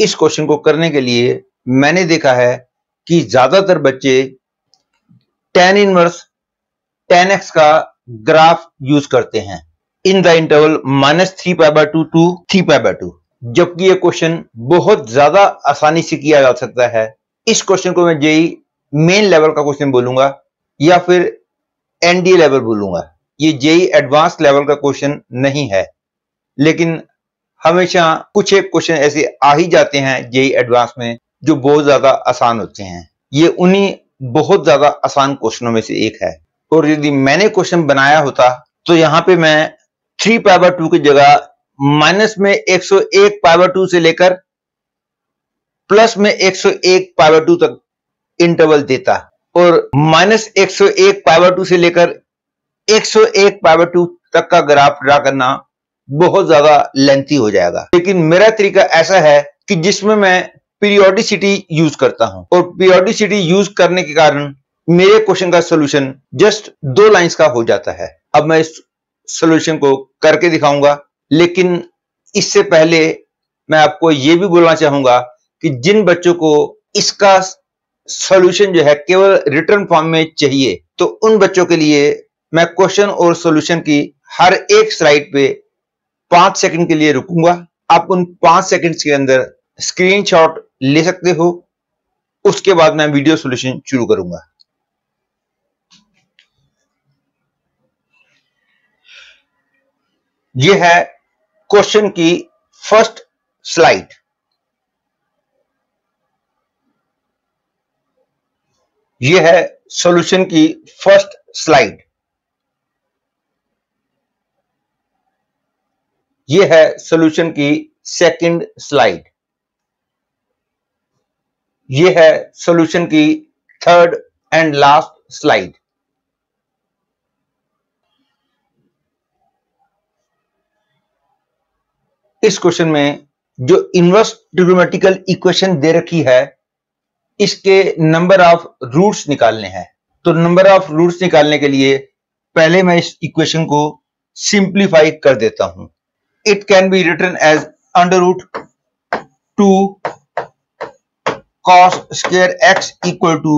इस क्वेश्चन को करने के लिए मैंने देखा है कि ज्यादातर बच्चे tan इनवर्स tan x का ग्राफ यूज करते हैं इन द इंटरवल -3π/2 टू 3π/2, जबकि ये क्वेश्चन बहुत ज्यादा आसानी से किया जा सकता है। इस क्वेश्चन को मैं जेई मेन लेवल का क्वेश्चन बोलूंगा या फिर एनडीए लेवल बोलूंगा। ये जेई एडवांस लेवल का क्वेश्चन नहीं है, लेकिन हमेशा कुछ एक क्वेश्चन ऐसे आ ही जाते हैं जेई एडवांस में जो बहुत ज्यादा आसान होते हैं। ये उन्हीं बहुत ज्यादा आसान क्वेश्चनों में से एक है। और यदि मैंने क्वेश्चन बनाया होता तो यहां पे मैं 3π/2 की जगह माइनस में 101π/2 से लेकर प्लस में 101π/2 तक इंटरवल देता, और -101π/2 से लेकर 101π/2 तक का ग्राफ ड्रा करना बहुत ज्यादा लेंथी हो जाएगा। लेकिन मेरा तरीका ऐसा है कि जिसमें मैं पीरियोडिसिटी यूज करता हूं, और पीरियोडिसिटी यूज करने के कारण मेरे क्वेश्चन का सॉल्यूशन जस्ट 2 लाइंस का हो जाता है। अब मैं इस सॉल्यूशन को करके दिखाऊंगा, लेकिन इससे पहले मैं आपको यह भी बोलना चाहूंगा कि जिन बच्चों को इसका सॉल्यूशन जो है केवल रिटर्न फॉर्म में चाहिए, तो उन बच्चों के लिए मैं क्वेश्चन और सॉल्यूशन की हर एक स्लाइड पे 5 सेकंड के लिए रुकूंगा। आप उन 5 सेकंड के अंदर स्क्रीनशॉट ले सकते हो। उसके बाद मैं वीडियो सॉल्यूशन शुरू करूंगा। यह है क्वेश्चन की फर्स्ट स्लाइड। यह है सॉल्यूशन की फर्स्ट स्लाइड। यह है सॉल्यूशन की सेकंड स्लाइड। यह है सॉल्यूशन की थर्ड एंड लास्ट स्लाइड। इस क्वेश्चन में जो इनवर्स ट्रिग्नोमेट्रिकल इक्वेशन दे रखी है, इसके नंबर ऑफ रूट्स निकालने हैं। तो नंबर ऑफ रूट्स निकालने के लिए पहले मैं इस इक्वेशन को सिंप्लीफाई कर देता हूं। It can be written as √2 cos square x equal to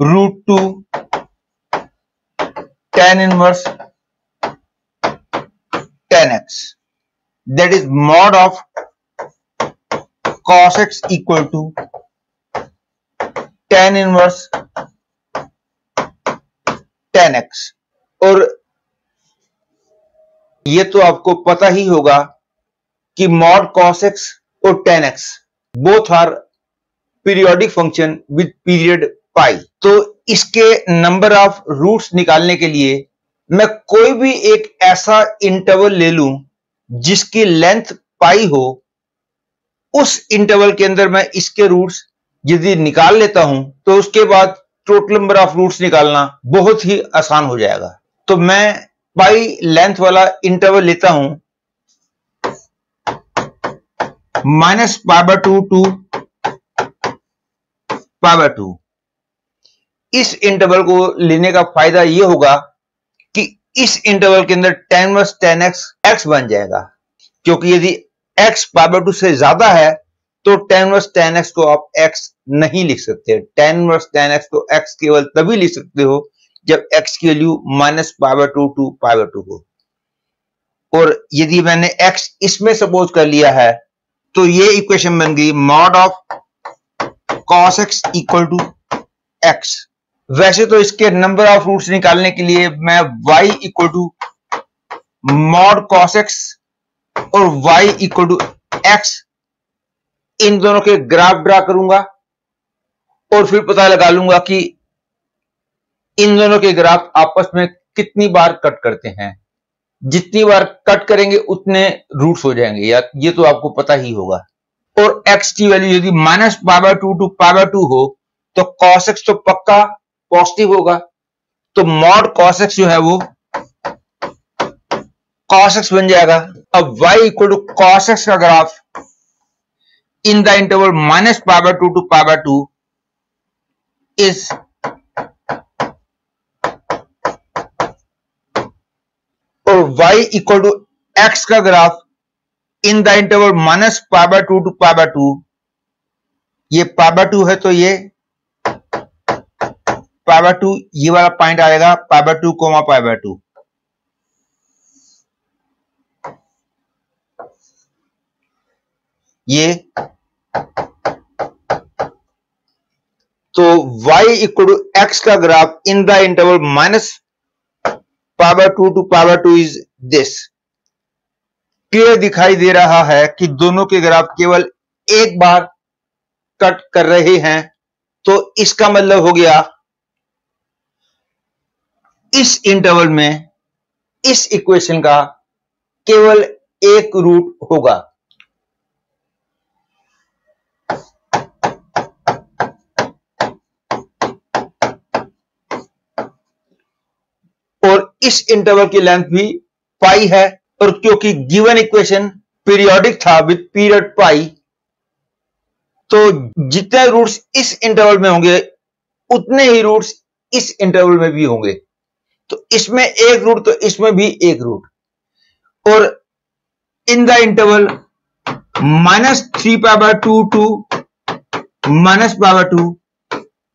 √2 tan inverse tan x, that is mod of cos x equal to tan inverse tan x। और ये तो आपको पता ही होगा कि mod cos x और tan x both are periodic function with period pi. तो इसके नंबर ऑफ रूट्स निकालने के लिए मैं कोई भी एक ऐसा इंटरवल ले लूं जिसकी लेंथ पाई हो। उस इंटरवल के अंदर मैं इसके रूट्स यदि निकाल लेता हूं तो उसके बाद टोटल नंबर ऑफ रूट्स निकालना बहुत ही आसान हो जाएगा। तो मैं पाई लेंथ वाला इंटरवल लेता हूं -π/2 टू π/2। इस इंटरवल को लेने का फायदा यह होगा कि इस इंटरवल के अंदर tan इनवर्स tan x बन जाएगा, क्योंकि यदि x π/2 से ज्यादा है तो tan इनवर्स tan x को आप x नहीं लिख सकते। tan इनवर्स tan x को x केवल तभी लिख सकते हो जब x की वैल्यू -π/2 टू π/2 हो। और यदि मैंने x इसमें सपोज कर लिया है तो ये इक्वेशन बन गई mod of cos x equal to x। वैसे तो इसके नंबर ऑफ रूट्स निकालने के लिए मैं y equal to mod cos x और y इक्वल टू x इन दोनों के ग्राफ ड्रा करूंगा, और फिर पता लगा लूंगा कि इन दोनों के ग्राफ आपस में कितनी बार कट करते हैं। जितनी बार कट करेंगे उतने रूट्स हो जाएंगे, या ये तो आपको पता ही होगा। और x की वैल्यू यदि -π/2 टू π/2 हो तो cos x तो पक्का पॉजिटिव होगा। तो mod cos x जो है वो cos x बन जाएगा। अब y equal to cos x का graph in the interval -π/2 to π/2 is और y इक्वल टू x का graph in the interval -π/2 to π/2, ये π/2 है तो ये π/2, ये वाला पॉइंट आएगा π/2, π/2। ये तो y इक्वल टू x का graph in the interval -π/2 to π/2 is this. Clear दिखाई दे रहा है कि दोनों के ग्राफ केवल एक बार कट कर रहे हैं, तो इसका मतलब हो गया इस इंटरवल में इस इक्वेशन का केवल एक रूट होगा। और इस इंटरवल की लेंथ भी पाई है, और क्योंकि गिवन इक्वेशन पीरियोडिक था विद पीरियड पाई, तो जितने रूट्स इस इंटरवल में होंगे उतने ही रूट्स इस इंटरवल में भी होंगे। तो इसमें एक रूट तो इसमें भी एक रूट, और इन द इंटरवल -3π/2 to -π/2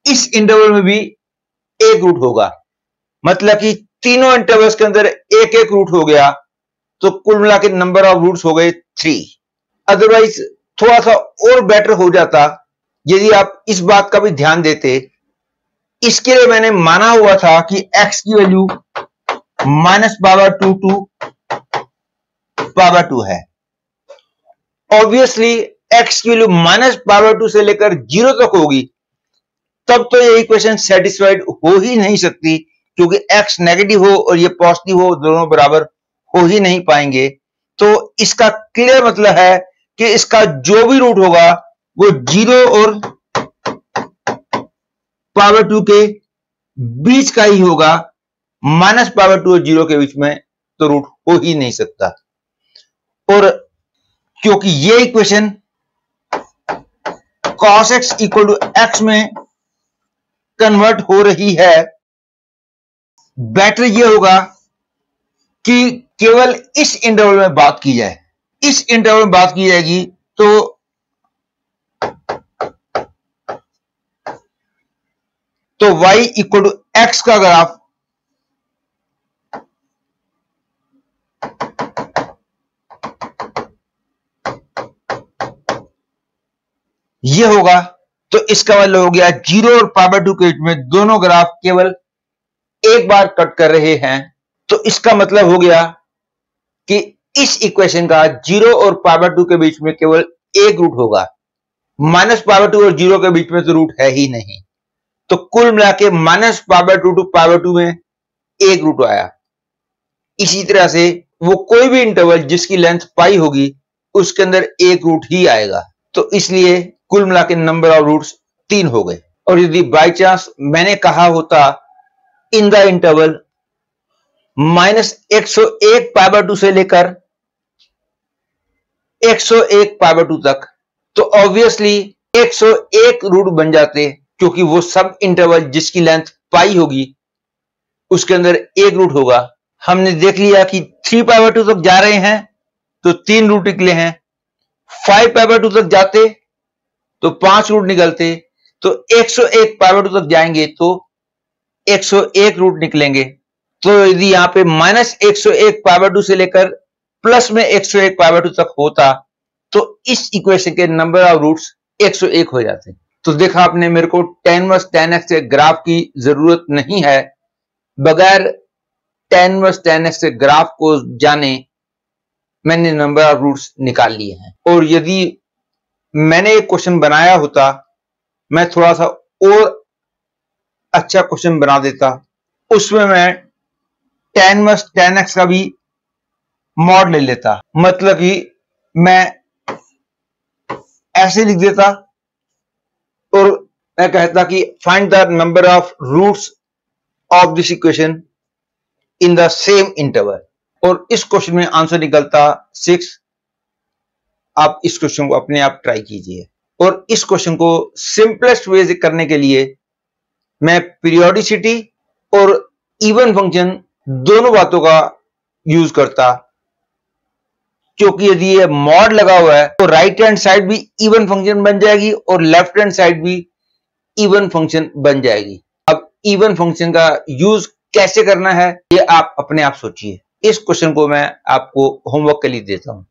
इस इंटरवल में भी एक रूट होगा। मतलब कि तीनों इंटरवल्स के अंदर एक एक रूट हो गया, तो कुल मिला के नंबर ऑफ रूट्स हो गए 3। अदरवाइज थोड़ा सा और बेटर हो जाता यदि आप इस बात का भी ध्यान देते। इसके लिए मैंने माना हुआ था कि x की वैल्यू -π/2 to π/2 है। ऑब्वियसली x की वैल्यू -π/2 से लेकर 0 तक होगी, तब तो ये इक्वेशन सेटिस्फाइड हो ही नहीं सकती, क्योंकि x नेगेटिव हो और ये पॉजिटिव हो, दोनों बराबर हो ही नहीं पाएंगे। तो इसका क्लियर मतलब है कि इसका जो भी रूट होगा वो 0 और π/2 के बीच का ही होगा, -π/2 और 0 के बीच में तो रूट हो ही नहीं सकता। और क्योंकि ये equation cos x equal to x में कन्वर्ट हो रही है, बेटर ये होगा कि केवल इस इंटरवल में बात की जाए। इस इंटरवल में बात की जाएगी तो y इक्वल टू x का ग्राफ ये होगा। तो इसका मतलब हो गया 0 और π/2 के बीच में दोनों ग्राफ केवल एक बार कट कर रहे हैं। तो इसका मतलब हो गया कि इस इक्वेशन का 0 और π/2 के बीच में केवल एक रूट होगा, -π/2 और 0 के बीच में तो रूट है ही नहीं। तो कुल मिला के -π/2 to π/2 में एक रूट आया। इसी तरह से वो कोई भी इंटरवल जिसकी लेंथ पाई होगी उसके अंदर एक रूट ही आएगा। तो इसलिए कुल मिला के नंबर ऑफ रूट्स 3 हो गए। और यदि बाई चांस मैंने कहा होता इन द इंटरवल -101 π/2 से लेकर 101 π/2 तक, तो ऑब्वियसली 101 रूट बन जाते, क्योंकि वो सब इंटरवल जिसकी लेंथ पाई होगी उसके अंदर एक रूट होगा। हमने देख लिया कि 3 π/2 तक जा रहे हैं तो 3 रूट निकले हैं, 5 π/2 तक जाते तो 5 रूट निकलते, तो 101 π/2 तक जाएंगे तो 101 रूट निकलेंगे। तो यदि यहां पे -101 π/2 से लेकर प्लस में 101 π/2 तक होता तो इस इक्वेशन के नंबर ऑफ रूट्स 101 हो जाते। तो देखा आपने, मेरे को tan इनवर्स tan x के ग्राफ की जरूरत नहीं है। बगैर tan इनवर्स tan x के ग्राफ को जाने मैंने नंबर ऑफ रूट्स निकाल लिए हैं। और यदि मैंने एक क्वेश्चन बनाया होता, मैं थोड़ा सा और अच्छा क्वेश्चन बना देता, उसमें मैं tan इनवर्स tan x का भी मॉड ले लेता। मतलब कि मैं ऐसे लिख देता और मैं कहता कि find the number of roots of this equation in the same interval, और इस क्वेश्चन में आंसर निकलता 6। आप इस क्वेश्चन को अपने आप ट्राई कीजिए। और इस क्वेश्चन को सिंपलेस्ट वे से करने के लिए मैं पीरियोडिसिटी और इवन फंक्शन दोनों बातों का यूज करता। क्योंकि यदि ये मॉड लगा हुआ है तो राइट हैंड साइड भी इवन फंक्शन बन जाएगी और लेफ्ट हैंड साइड भी इवन फंक्शन बन जाएगी। अब इवन फंक्शन का यूज कैसे करना है ये आप अपने आप सोचिए। इस क्वेश्चन को मैं आपको होमवर्क के लिए देता हूं।